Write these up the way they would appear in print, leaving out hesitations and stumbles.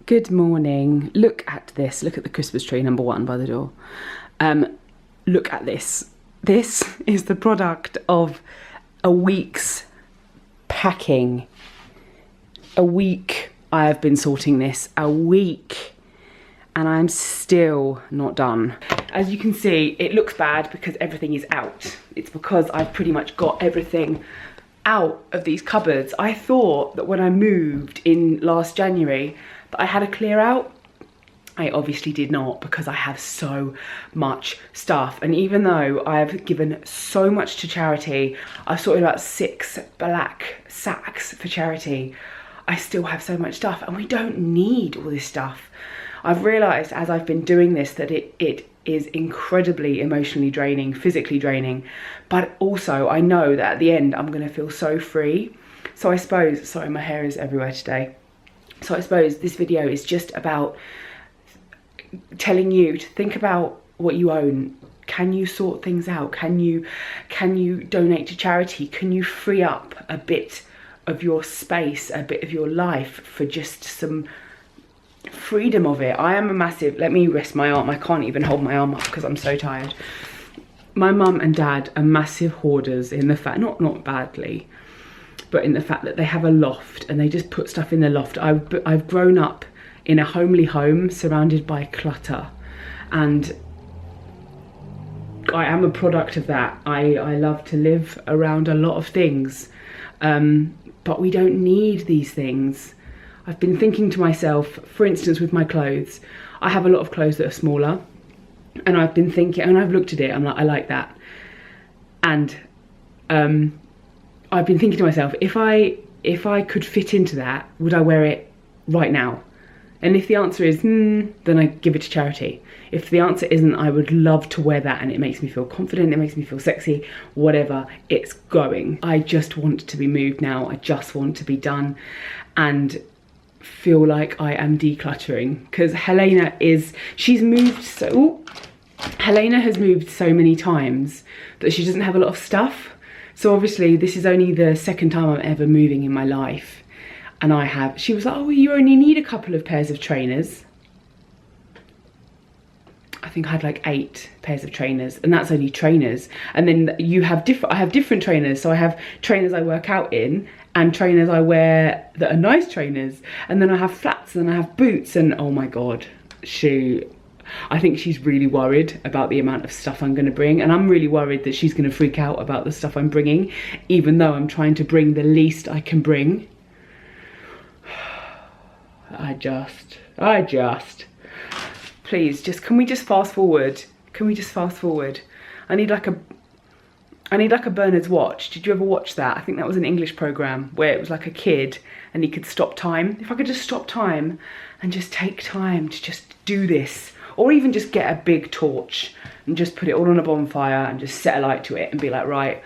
Good morning. Look at this. Look at the Christmas tree, number one, by the door. Look at this. This is the product of a week's packing. A week I have been sorting this. A week. And I'm still not done. As you can see, it looks bad because everything is out. It's because I've pretty much got everything out of these cupboards. I thought that when I moved in last January that I had a clear out. I obviously did not, because I have so much stuff. And even though I've given so much to charity, I've sorted about 6 black sacks for charity, I still have so much stuff, and we don't need all this stuff. I've realised as I've been doing this that it is incredibly emotionally draining, physically draining, but also I know that at the end I'm going to feel so free. So I suppose, sorry, my hair is everywhere today. So I suppose this video is just about telling you to think about what you own. Can you sort things out? Can you donate to charity? Can you free up a bit of your space, a bit of your life for just some freedom of it? I am a massive, let me rest my arm. I can't even hold my arm up because I'm so tired. My mum and dad are massive hoarders in the fact, not badly, but in the fact that they have a loft and they just put stuff in the loft. I've grown up in a homely home surrounded by clutter, and I am a product of that. I love to live around a lot of things, but we don't need these things. I've been thinking to myself, for instance, with my clothes, I have a lot of clothes that are smaller, and I've been thinking, and I've looked at it, I'm like, I like that. And I've been thinking to myself, if I could fit into that, would I wear it right now? And if the answer is, then I give it to charity. If the answer isn't, I would love to wear that and it makes me feel confident, it makes me feel sexy, whatever, it's going. I just want to be moved now. I just want to be done and feel like I am decluttering. Because Helena has moved so many times that she doesn't have a lot of stuff. So obviously this is only the second time I'm ever moving in my life. And she was like, oh, you only need a couple of pairs of trainers. I think I had like 8 pairs of trainers, and that's only trainers. And then I have different trainers. So I have trainers I work out in and trainers I wear that are nice trainers. And then I have flats and I have boots, and oh my God, I think she's really worried about the amount of stuff I'm going to bring, and I'm really worried that she's going to freak out about the stuff I'm bringing, even though I'm trying to bring the least I can bring. Please, can we just fast forward? Can we just fast forward? I need like a Bernard's watch. Did you ever watch that? I think that was an English program where it was like a kid and he could stop time. If I could just stop time and just take time to just do this, or even just get a big torch and just put it all on a bonfire and just set a light to it and be like, right,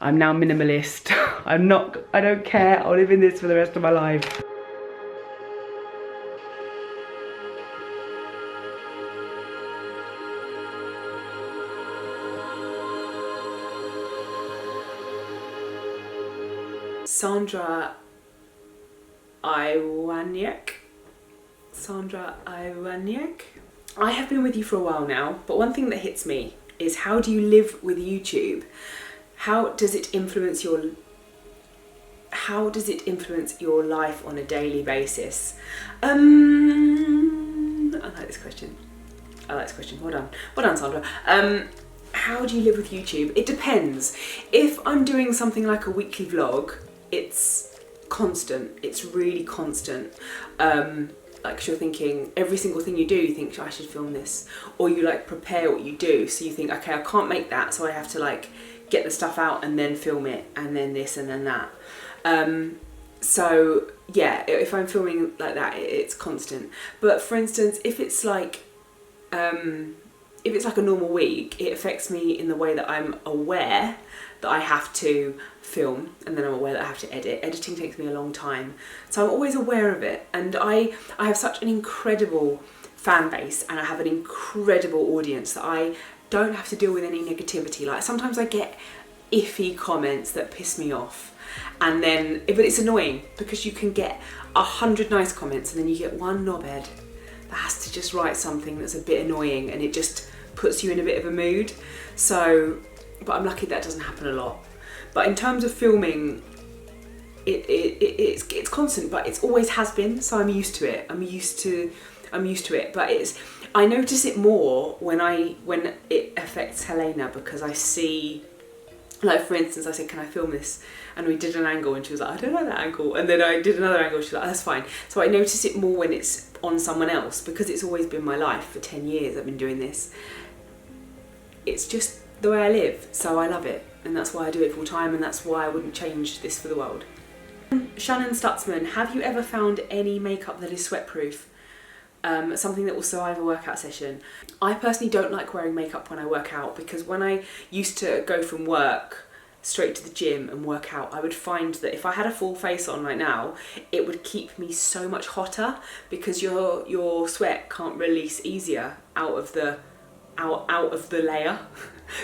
I'm now minimalist. I don't care. I'll live in this for the rest of my life. Sandra Iwaniak. I have been with you for a while now, but one thing that hits me is, how do you live with YouTube? How does it influence your life on a daily basis? I like this question. Well done, Sandra. How do you live with YouTube? It depends. If I'm doing something like a weekly vlog, it's constant. It's really constant. Like, you're thinking every single thing you do, you think, I should film this, or you like prepare what you do, so you think, okay, I can't make that, so I have to like get the stuff out and then film it, and then this and then that. So yeah, if I'm filming like that, it's constant. But for instance, if it's like a normal week, it affects me in the way that I'm aware that I have to film, and then I'm aware that I have to edit. Editing takes me a long time, so I'm always aware of it. And I have such an incredible fan base, and I have an incredible audience that I don't have to deal with any negativity. Like, sometimes I get iffy comments that piss me off. And then, but it's annoying because you can get 100 nice comments and then you get one knobhead that has to just write something that's a bit annoying, and it just puts you in a bit of a mood. So, but I'm lucky that doesn't happen a lot. But in terms of filming, it's constant, but it always has been. So I'm used to it. I'm used to it. But I notice it more when it affects Helena, because I see, like for instance, I said, can I film this? And we did an angle and she was like, I don't like that angle. And then I did another angle, she was like, oh, that's fine. So I notice it more when it's on someone else, because it's always been my life. For 10 years I've been doing this. It's just the way I live, so I love it. And that's why I do it full time, and that's why I wouldn't change this for the world. Shannon Stutzman, have you ever found any makeup that is sweatproof? Something that will survive a workout session. I personally don't like wearing makeup when I work out, because when I used to go from work straight to the gym and work out, I would find that if I had a full face on right now, it would keep me so much hotter, because your sweat can't release easier out of the layer.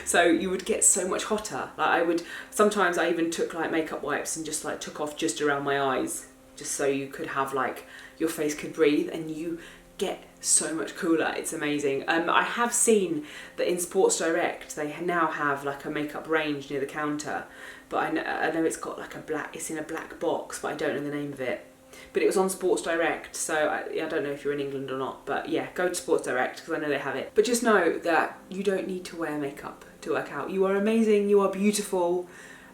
So you would get so much hotter. Like sometimes I even took like makeup wipes and just like took off just around my eyes, just so you could have like, your face could breathe, and you get so much cooler. It's amazing. I have seen that in Sports Direct they now have like a makeup range near the counter, but I know it's got like it's in a black box, but I don't know the name of it. But it was on Sports Direct, so I don't know if you're in England or not, but yeah, go to Sports Direct because I know they have it. But just know that you don't need to wear makeup to work out. You are amazing, you are beautiful,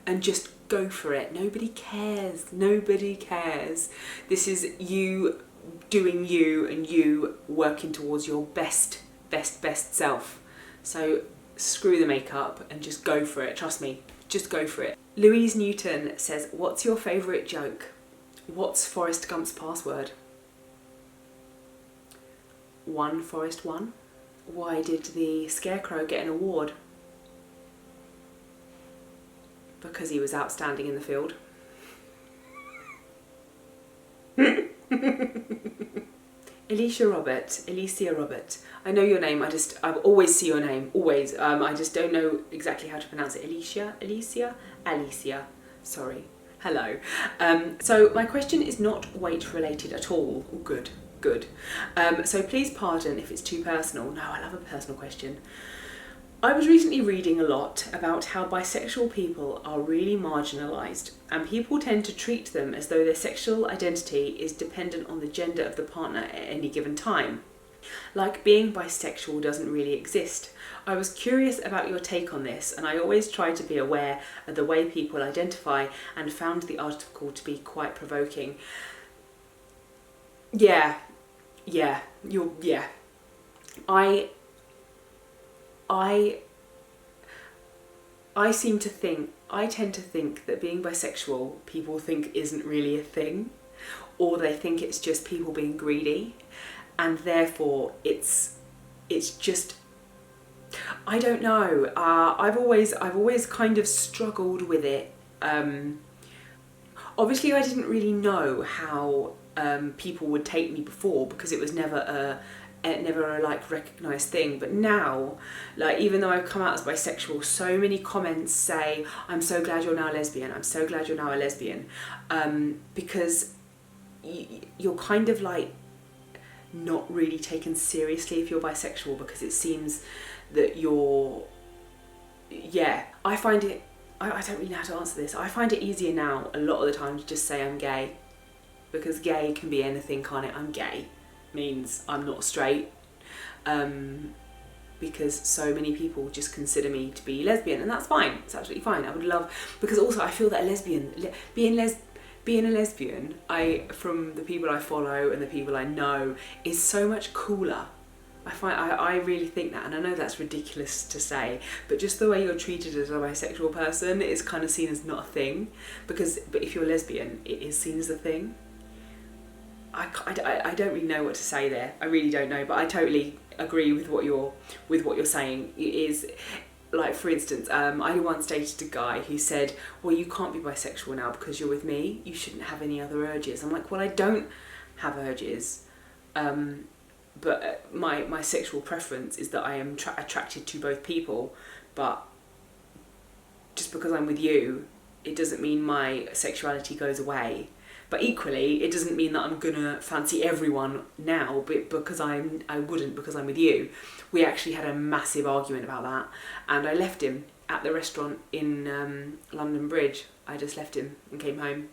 and just go for it. Nobody cares. Nobody cares. This is you doing you, and you working towards your best self. So screw the makeup and just go for it. Trust me, just go for it. Louise Newton says, what's your favourite joke? What's Forrest Gump's password? One Forrest one. Why did the Scarecrow get an award? Because he was outstanding in the field. Alicia Robert. I know your name, I always see your name, always. I just don't know exactly how to pronounce it. Alicia, sorry. Hello. So my question is not weight related at all. Oh, good. So please pardon if it's too personal. No, I love a personal question. I was recently reading a lot about how bisexual people are really marginalised, and people tend to treat them as though their sexual identity is dependent on the gender of the partner at any given time. Like being bisexual doesn't really exist. I was curious about your take on this, and I always try to be aware of the way people identify, and found the article to be quite provoking. Yeah. I tend to think that being bisexual, people think isn't really a thing, or they think it's just people being greedy, and therefore it's just, I don't know. I've always kind of struggled with it. Obviously, I didn't really know how people would take me before, because it was never a like recognised thing. But now, like, even though I've come out as bisexual, so many comments say, I'm so glad you're now a lesbian, I'm so glad you're now a lesbian, because you're kind of like not really taken seriously if you're bisexual, because it seems that you're, I find it, I don't really know how to answer this. I find it easier now a lot of the time to just say I'm gay, because gay can be anything, can't it? I'm gay means I'm not straight, because so many people just consider me to be lesbian, and that's fine. It's absolutely fine. I would love, because also I feel that being a lesbian, from the people I follow and the people I know, is so much cooler. I really think that, and I know that's ridiculous to say, but just the way you're treated as a bisexual person is kind of seen as not a thing, but if you're lesbian, it is seen as a thing. I don't really know what to say there. I really don't know, but I totally agree with what you're saying. It is, like, for instance, I once dated a guy who said, well, you can't be bisexual now because you're with me, you shouldn't have any other urges. I'm like, well, I don't have urges, but my sexual preference is that I am attracted to both people, but just because I'm with you, it doesn't mean my sexuality goes away. But equally, it doesn't mean that I'm gonna fancy everyone now, but because I wouldn't, because I'm with you. We actually had a massive argument about that, and I left him at the restaurant in London Bridge. I just left him and came home.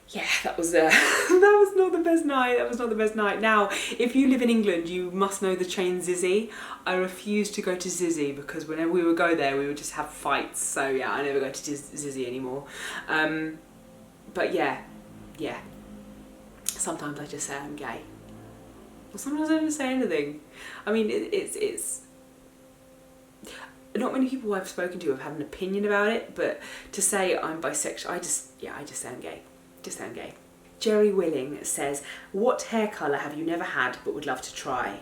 Yeah, that was that was not the best night. That was not the best night. Now, if you live in England, you must know the chain Zizzy. I refuse to go to Zizzy because whenever we would go there, we would just have fights. So yeah, I never go to Zizzy anymore. But yeah. Sometimes I just say I'm gay. Or sometimes I don't say anything. I mean, it's not many people I've spoken to have had an opinion about it, but to say I'm bisexual, I just say I'm gay. Just say I'm gay. Jerry Willing says, what hair colour have you never had but would love to try?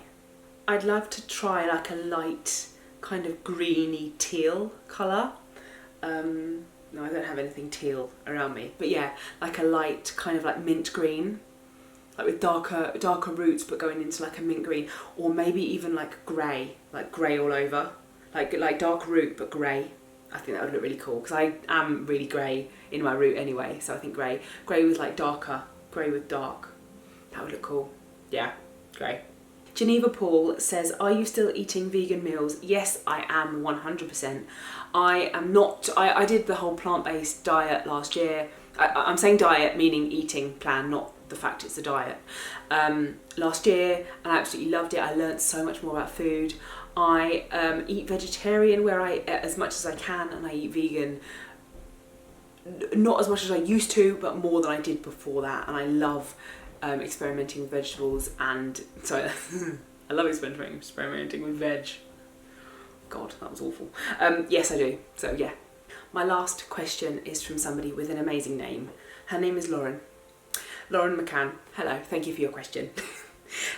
I'd love to try like a light kind of greeny teal colour. No, I don't have anything teal around me, but yeah, like a light kind of like mint green, like with darker roots but going into like a mint green, or maybe even like grey all over, like dark root but grey. I think that would look really cool because I am really grey in my root anyway, so I think grey with like darker, grey with dark, that would look cool. Yeah, grey. Geneva Paul says, are you still eating vegan meals? Yes, I am 100%. I am not, I did the whole plant-based diet last year. I'm saying diet meaning eating plan, not the fact it's a diet. Last year, and I absolutely loved it. I learned so much more about food. I eat vegetarian where as much as I can, and I eat vegan not as much as I used to, but more than I did before that. And I love experimenting with vegetables, and sorry, I love experimenting with veg. God, that was awful. Yes, I do. So yeah. My last question is from somebody with an amazing name. Her name is Lauren. Lauren McCann. Hello, thank you for your question.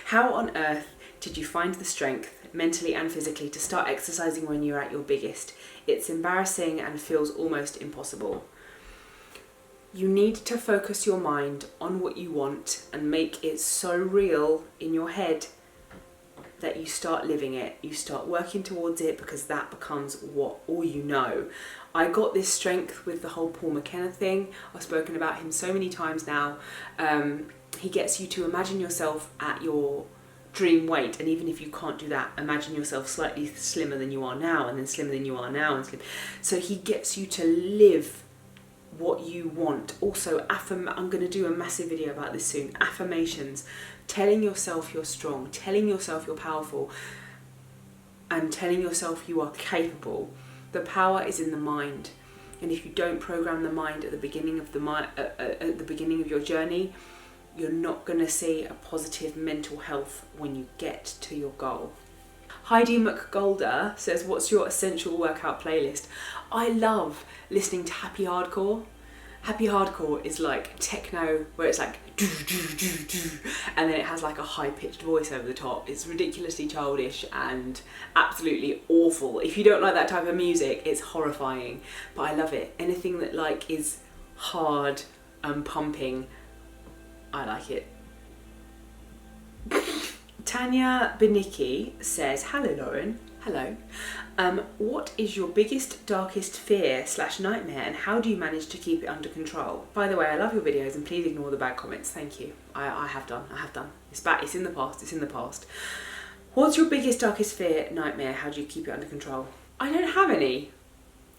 How on earth did you find the strength, mentally and physically, to start exercising when you're at your biggest? It's embarrassing and feels almost impossible. You need to focus your mind on what you want and make it so real in your head that you start living it. You start working towards it, because that becomes all you know. I got this strength with the whole Paul McKenna thing. I've spoken about him so many times now. He gets you to imagine yourself at your dream weight, and even if you can't do that, imagine yourself slightly slimmer than you are now, and then slimmer than you are now, and slim. So he gets you to live what you want. Also, I'm going to do a massive video about this soon. Affirmations, telling yourself you're strong, telling yourself you're powerful, and telling yourself you are capable. The power is in the mind, and if you don't program the mind at the beginning of at the beginning of your journey, you're not going to see a positive mental health when you get to your goal. Heidi McGolder says, what's your essential workout playlist? I love listening to happy hardcore. Happy hardcore is like techno, where it's like doo, doo, doo, doo, and then it has like a high-pitched voice over the top. It's ridiculously childish and absolutely awful. If you don't like that type of music, it's horrifying, but I love it. Anything that like is hard and pumping, I like it. Tanya Benicki says, hello Lauren. Hello. What is your biggest, darkest fear / nightmare, and how do you manage to keep it under control? By the way, I love your videos, and please ignore the bad comments. Thank you. I have done. It's back. It's in the past. It's in the past. What's your biggest, darkest fear, nightmare? How do you keep it under control? I don't have any.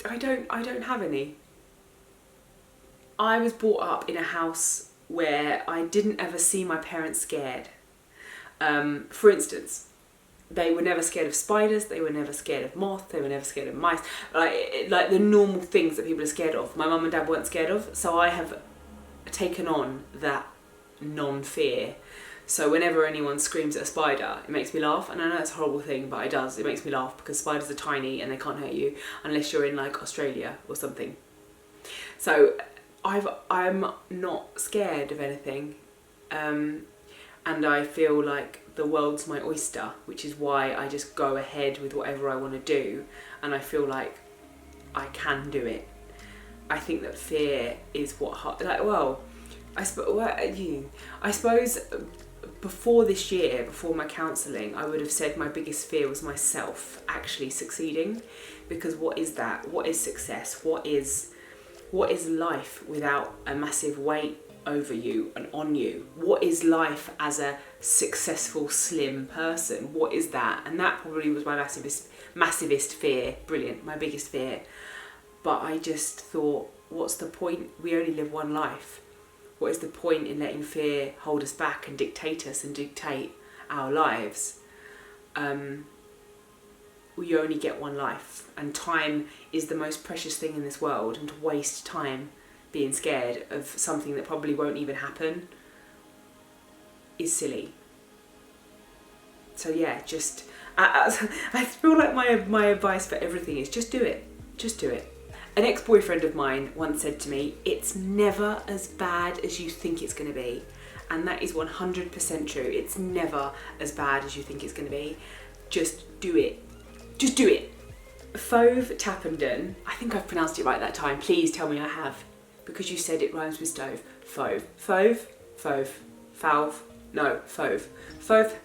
I don't have any. I was brought up in a house where I didn't ever see my parents scared. For instance, they were never scared of spiders, they were never scared of moths, they were never scared of mice, like the normal things that people are scared of. My mum and dad weren't scared of, so I have taken on that non-fear. So whenever anyone screams at a spider, it makes me laugh, and I know it's a horrible thing, but it does. It makes me laugh because spiders are tiny and they can't hurt you unless you're in like Australia or something. So I'm not scared of anything, and I feel like the world's my oyster, which is why I just go ahead with whatever I want to do, and I feel like I can do it. I think that fear is what, I suppose before this year, before my counselling, I would have said my biggest fear was myself actually succeeding, because what is that? What is success? What is life without a massive weight over you and on you? What is life as a successful, slim person? What is that? And that probably was my massivest fear. Brilliant, my biggest fear. But I just thought, what's the point? We only live one life. What is the point in letting fear hold us back and dictate us and dictate our lives? We only get one life, and time is the most precious thing in this world, and to waste time being scared of something that probably won't even happen is silly. So yeah, just I feel like my advice for everything is just do it. Just do it. An ex-boyfriend of mine once said to me, it's never as bad as you think it's going to be. And that is 100% true. It's never as bad as you think it's going to be. Just do it. Just do it. Fauve Tappenden, I think I've pronounced it right that time. Please tell me I have, because you said it rhymes with stove. Fauve. Fauve? Fauve. Fauve? No, Fauve. Fauve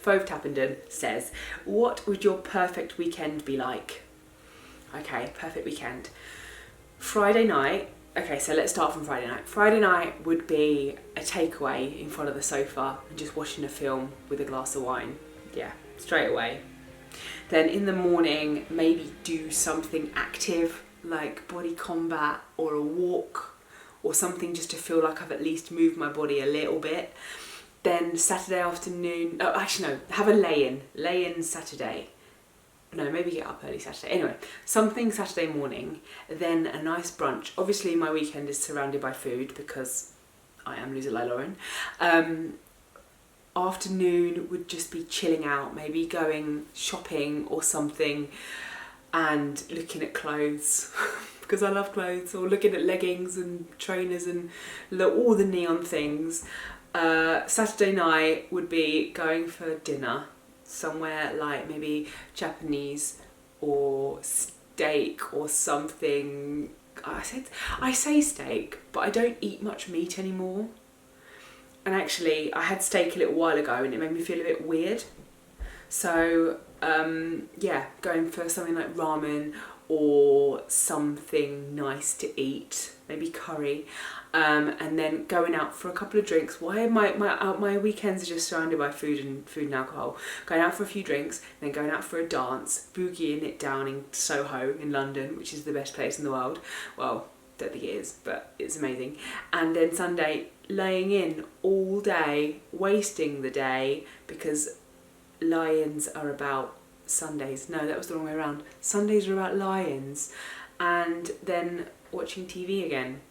Tappenden says, what would your perfect weekend be like? Okay, perfect weekend. Friday night, okay, so let's start from Friday night. Friday night would be a takeaway in front of the sofa and just watching a film with a glass of wine. Yeah, straight away. Then in the morning, maybe do something active like body combat or a walk or something, just to feel like I've at least moved my body a little bit. Then Saturday afternoon, oh actually no, have a lay-in Saturday. No, maybe get up early Saturday. Anyway, something Saturday morning, then a nice brunch. Obviously my weekend is surrounded by food because I am LoseitlikeLauren. Afternoon would just be chilling out, maybe going shopping or something and looking at clothes because I love clothes, or looking at leggings and trainers and all the neon things. Saturday night would be going for dinner somewhere like maybe Japanese or steak or something. I say steak, but I don't eat much meat anymore. And actually, I had steak a little while ago and it made me feel a bit weird. So, yeah, going for something like ramen or something nice to eat, maybe curry, and then going out for a couple of drinks. Why my weekends are just surrounded by food and alcohol. Going out for a few drinks, then going out for a dance, boogieing it down in Soho in London, which is the best place in the world. Well, don't think it is, but it's amazing. And then Sunday, laying in all day, wasting the day, because lions are about Sundays. No, that was the wrong way around. Sundays are about lions. And then watching TV again.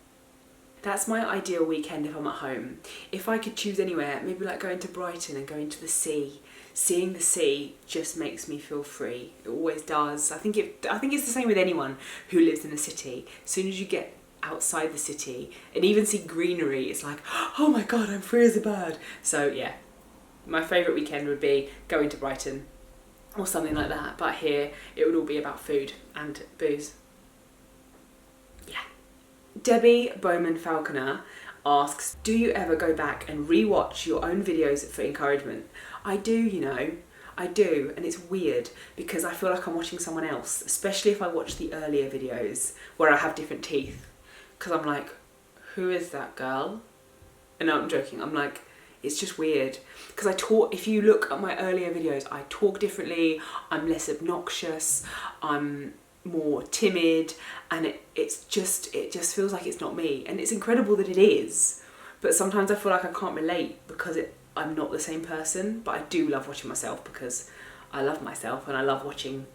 That's my ideal weekend if I'm at home. If I could choose anywhere, maybe like going to Brighton and going to the sea. Seeing the sea just makes me feel free. It always does. I think it's the same with anyone who lives in a city. As soon as you get outside the city and even see greenery, it's like, oh my god, I'm free as a bird. So yeah, my favourite weekend would be going to Brighton or something like that, but here it would all be about food and booze. Yeah. Debbie Bowman Falconer asks, do you ever go back and re-watch your own videos for encouragement? I do, you know. I do, and it's weird because I feel like I'm watching someone else, especially if I watch the earlier videos where I have different teeth, because I'm like, who is that girl? And no, I'm joking. I'm like, it's just weird because if you look at my earlier videos, I talk differently, I'm less obnoxious, I'm more timid, and it just feels like it's not me. And it's incredible that it is, but sometimes I feel like I can't relate because I'm not the same person. But I do love watching myself because I love myself and I love watching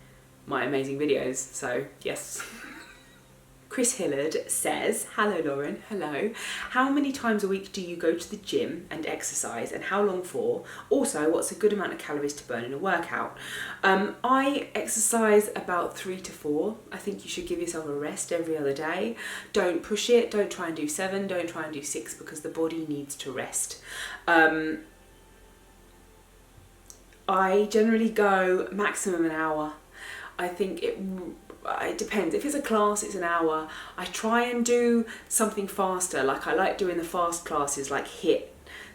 my amazing videos. So yes. Chris Hillard says, hello Lauren, hello. How many times a week do you go to the gym and exercise, and how long for? Also, what's a good amount of calories to burn in a workout? I exercise about 3 to 4. I think you should give yourself a rest every other day. Don't push it, don't try and do 7, don't try and do 6 because the body needs to rest. I generally go maximum an hour. I think it depends. If it's a class, it's an hour. I try and do something faster. Like I like doing the fast classes like HIIT.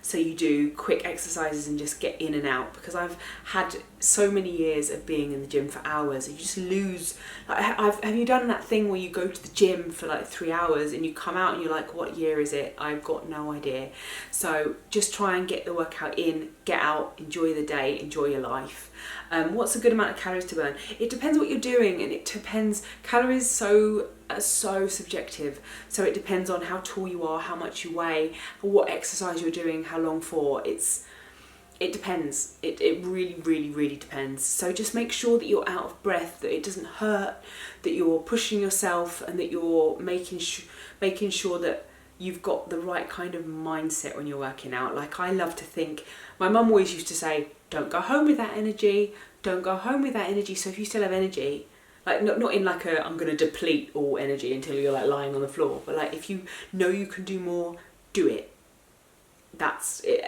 so you do quick exercises and just get in and out, because I've had so many years of being in the gym for hours, and you just lose, like, have you done that thing where you go to the gym for like 3 hours and you come out and you're like, what year is it? I've got no idea. So just try and get the workout in, get out, enjoy the day, enjoy your life. What's a good amount of calories to burn? It depends what you're doing, and it depends, calories so subjective, so it depends on how tall you are, how much you weigh, what exercise you're doing, how long for. It depends. It really depends. So just make sure that you're out of breath, that it doesn't hurt, that you're pushing yourself, and that you're making sure that you've got the right kind of mindset when you're working out. Like, I love to think, my mum always used to say, don't go home with that energy, don't go home with that energy. So if you still have energy, like, not in like I'm going to deplete all energy until you're like lying on the floor, but like, if you know you can do more, do it. That's it.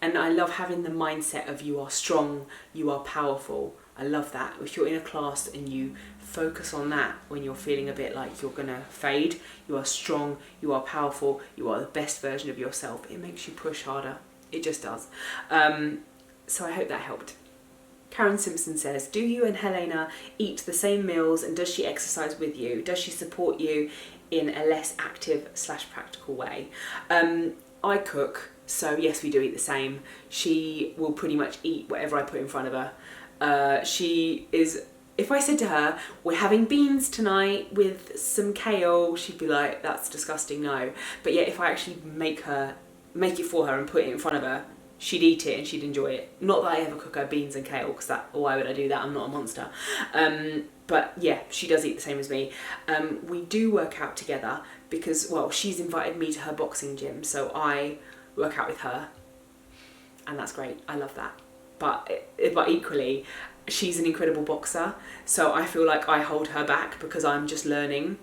And I love having the mindset of you are strong, you are powerful. I love that. If you're in a class and you focus on that when you're feeling a bit like you're gonna fade, you are strong, you are powerful, you are the best version of yourself. It makes you push harder. It just does. So I hope that helped. Karen Simpson says, do you and Helena eat the same meals, and does she exercise with you? Does she support you in a less active / practical way? I cook, so yes, we do eat the same. She will pretty much eat whatever I put in front of her. She is, if I said to her, we're having beans tonight with some kale, she'd be like, that's disgusting, no. But yeah, if I actually make it for her and put it in front of her, she'd eat it and she'd enjoy it. Not that I ever cook her beans and kale, because why would I do that? I'm not a monster. But yeah, she does eat the same as me. We do work out together because, well, she's invited me to her boxing gym, so I work out with her, and that's great. I love that. But equally, she's an incredible boxer, so I feel like I hold her back because I'm just learning,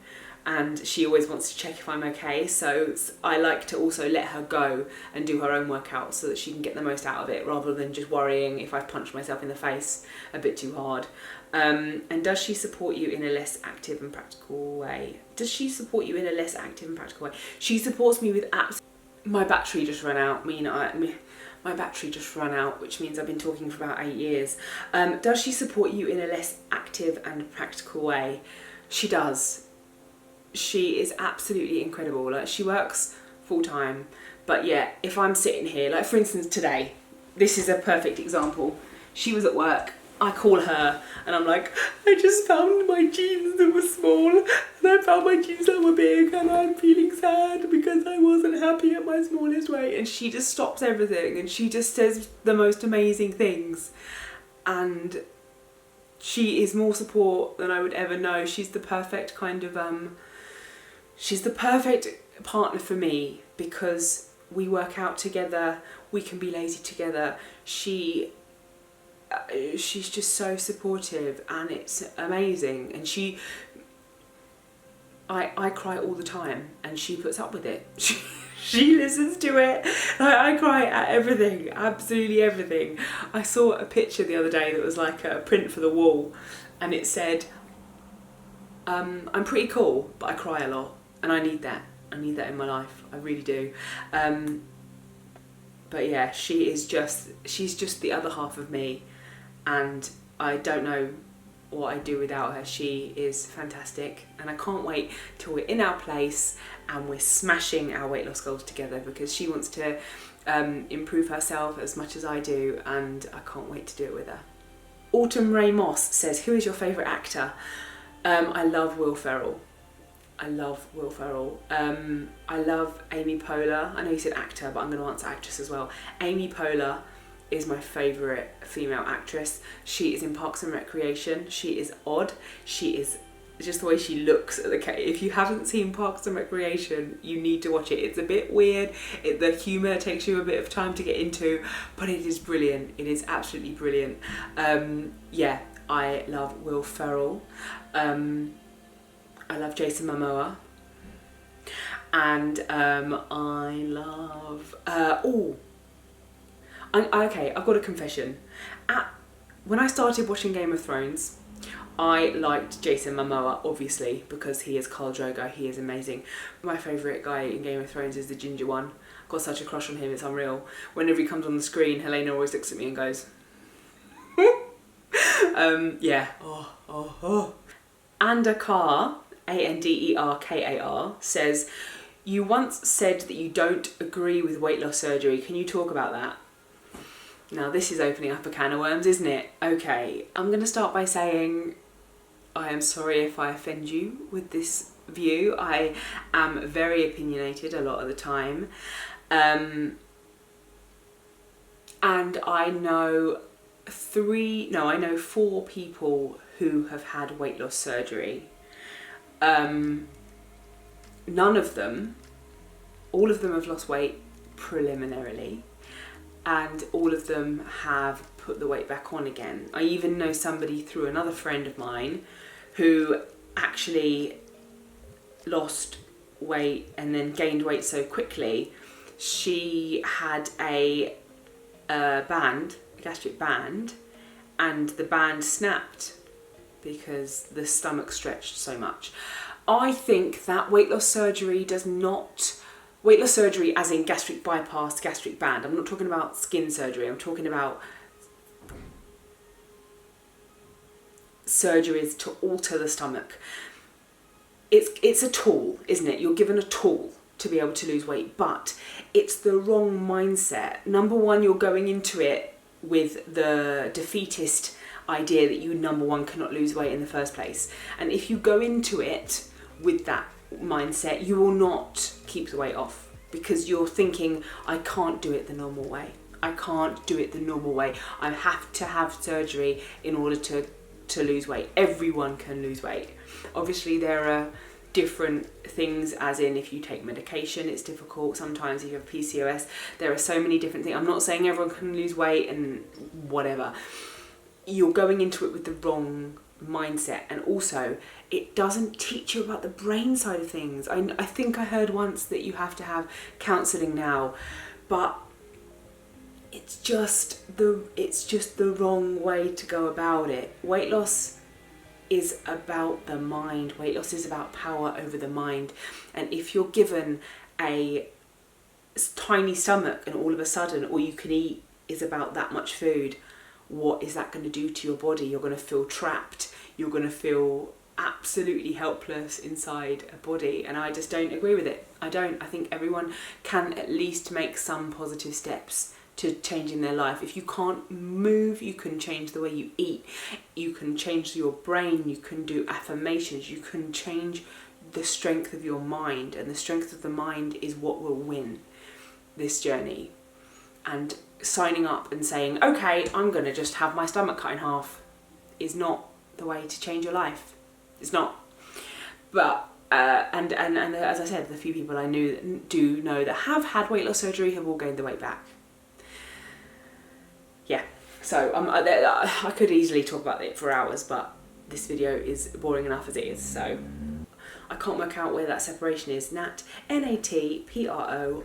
and she always wants to check if I'm okay. So I like to also let her go and do her own workout so that she can get the most out of it, rather than just worrying if I've punched myself in the face a bit too hard. And does she support you in a less active and practical way? Does she support you in a less active and practical way? She supports me with apps. My battery just ran out. My battery just ran out, which means I've been talking for about 8 years. Does she support you in a less active and practical way? She does. She is absolutely incredible. Like, she works full time, but yeah, if I'm sitting here, like for instance today, this is a perfect example. She was at work, I call her and I'm like, I just found my jeans that were small, and I found my jeans that were big, and I'm feeling sad because I wasn't happy at my smallest weight. And she just stops everything and she just says the most amazing things, and she is more support than I would ever know. She's the perfect kind of she's the perfect partner for me, because we work out together, we can be lazy together. She's just so supportive, and it's amazing. And I cry all the time and she puts up with it. She listens to it. I cry at everything, absolutely everything. I saw a picture the other day that was like a print for the wall, and it said, I'm pretty cool, but I cry a lot, and I need that. I need that in my life. I really do. But yeah, she's just the other half of me, and I don't know what I'd do without her. She is fantastic, and I can't wait till we're in our place and we're smashing our weight loss goals together, because she wants to improve herself as much as I do, and I can't wait to do it with her. Autumn Ray Moss says, who is your favourite actor? I love Will Ferrell. I love Will Ferrell. I love Amy Poehler. I know you said actor, but I'm going to answer actress as well. Amy Poehler is my favourite female actress. She is in Parks and Recreation. She is odd. She is just the way she looks at the camera. If you haven't seen Parks and Recreation, you need to watch it. It's a bit weird. The humour takes you a bit of time to get into, but it is brilliant. It is absolutely brilliant. Yeah, I love Will Ferrell. I love Jason Momoa. And I love... okay, I've got a confession. When I started watching Game of Thrones, I liked Jason Momoa, obviously, because he is Khal Drogo. He is amazing. My favourite guy in Game of Thrones is the ginger one. Got such a crush on him, it's unreal. Whenever he comes on the screen, Helena always looks at me and goes, yeah. Andekar, Anderkar, says, you once said that you don't agree with weight loss surgery. Can you talk about that? Now this is opening up a can of worms, isn't it? Okay, I'm going to start by saying I am sorry if I offend you with this view. I am very opinionated a lot of the time. And I know 4 people who have had weight loss surgery. None of them, all of them have lost weight preliminarily, and all of them have put the weight back on again. I even know somebody through another friend of mine who actually lost weight and then gained weight so quickly. She had a gastric band, and the band snapped because the stomach stretched so much. I think that weight loss surgery as in gastric bypass, gastric band. I'm not talking about skin surgery, I'm talking about surgeries to alter the stomach. It's a tool, isn't it? You're given a tool to be able to lose weight, but it's the wrong mindset. Number one, you're going into it with the defeatist idea that you, number one, cannot lose weight in the first place. And if you go into it with that mindset, you will not keep the weight off, because you're thinking, I can't do it the normal way. I can't do it the normal way. I have to have surgery in order to lose weight. Everyone can lose weight. Obviously there are different things, as in if you take medication it's difficult. Sometimes if you have PCOS, there are so many different things. I'm not saying everyone can lose weight and whatever. You're going into it with the wrong mindset, and also it doesn't teach you about the brain side of things. I think I heard once that you have to have counselling now, but it's just the wrong way to go about it. Weight loss is about the mind. Weight loss is about power over the mind. And if you're given a tiny stomach and all of a sudden all you can eat is about that much food, what is that going to do to your body? You're going to feel trapped. You're going to feel absolutely helpless inside a body. And I just don't agree with it. I think everyone can at least make some positive steps to changing their life. If you can't move, you can change the way you eat. You can change your brain. You can do affirmations. You can change the strength of your mind. And the strength of the mind is what will win this journey. And signing up and saying, okay, I'm going to just have my stomach cut in half, is not the way to change your life. It's not. But and as I said, the few people I do know that have had weight loss surgery have all gained the weight back. Yeah, so I could easily talk about it for hours, but this video is boring enough as it is. So I can't work out where that separation is. Nat, Natproreal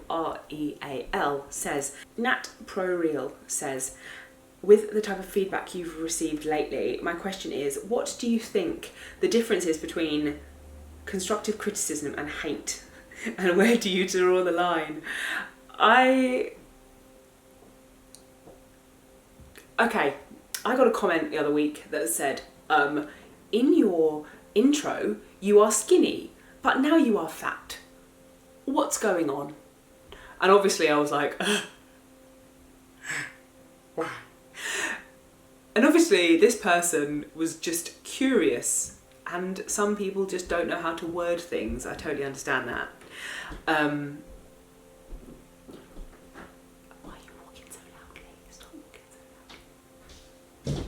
says, Nat Proreal says, with the type of feedback you've received lately, my question is, what do you think the difference is between constructive criticism and hate? And where do you draw the line? Okay, I got a comment the other week that said, in your intro, you are skinny, but now you are fat. What's going on? And obviously I was like, why? And obviously this person was just curious, and some people just don't know how to word things. I totally understand that. Why are you walking so loudly? Stop walking so loudly.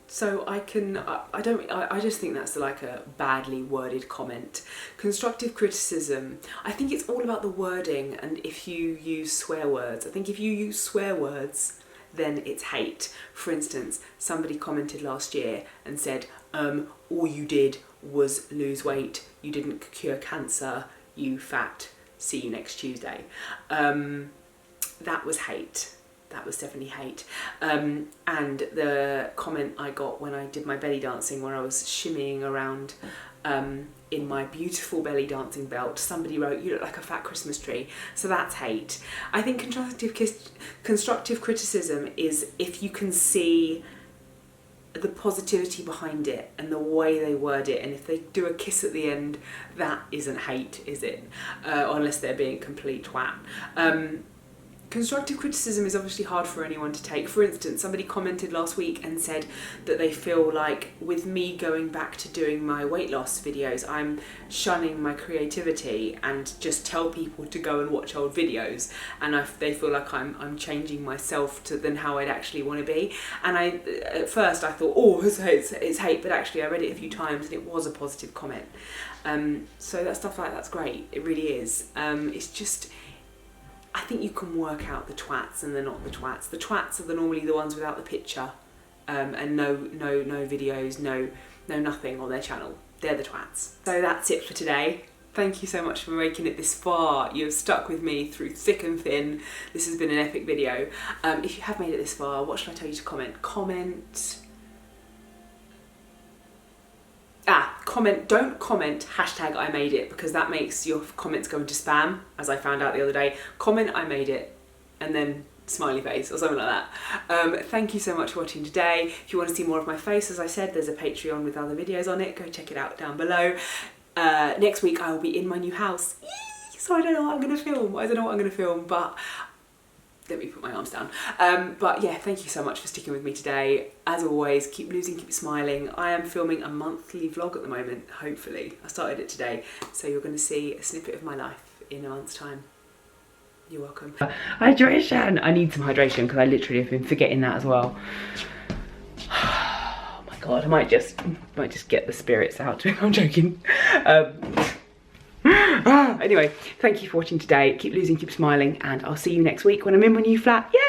So I just think that's like a badly worded comment. Constructive criticism, I think it's all about the wording, and if you use swear words. I think if you use swear words, then it's hate. For instance, somebody commented last year and said, all you did was lose weight, you didn't cure cancer, you fat, see you next Tuesday. That was hate. that was definitely hate. And the comment I got when I did my belly dancing, where I was shimmying around in my beautiful belly dancing belt, somebody wrote, "You look like a fat Christmas tree." So that's hate. I think constructive criticism is if you can see the positivity behind it and the way they word it, and if they do a kiss at the end, that isn't hate, is it? Unless they're being a complete twat. Constructive criticism is obviously hard for anyone to take. For instance, somebody commented last week and said that they feel like with me going back to doing my weight loss videos, I'm shunning my creativity and just tell people to go and watch old videos, and they feel like I'm changing myself to than how I'd actually want to be. And at first I thought, oh, it's hate, but actually I read it a few times and it was a positive comment. So that stuff like that's great. It really is. It's just, I think you can work out the twats and they're not the twats. The twats are normally the ones without the picture, and no videos, no nothing on their channel. They're the twats. So that's it for today. Thank you so much for making it this far. You've stuck with me through thick and thin. This has been an epic video. If you have made it this far, what should I tell you to comment? Don't comment hashtag I made it, because that makes your comments go into spam, as I found out the other day. Comment I made it and then smiley face or something like that. Thank you so much for watching today. If you want to see more of my face, as I said, there's a Patreon with other videos on it. Go check it out down below. Next week I will be in my new house. So I don't know what I'm going to film. But let me put my arms down. But yeah, thank you so much for sticking with me today. As always, keep losing, keep smiling. I am filming a monthly vlog at the moment, hopefully. I started it today, so you're going to see a snippet of my life in a month's time. You're welcome. Hydration! I need some hydration because I literally have been forgetting that as well. Oh my god, I might just get the spirits out. I'm joking. Anyway, thank you for watching today. Keep losing, keep smiling, and I'll see you next week when I'm in my new flat. Yay!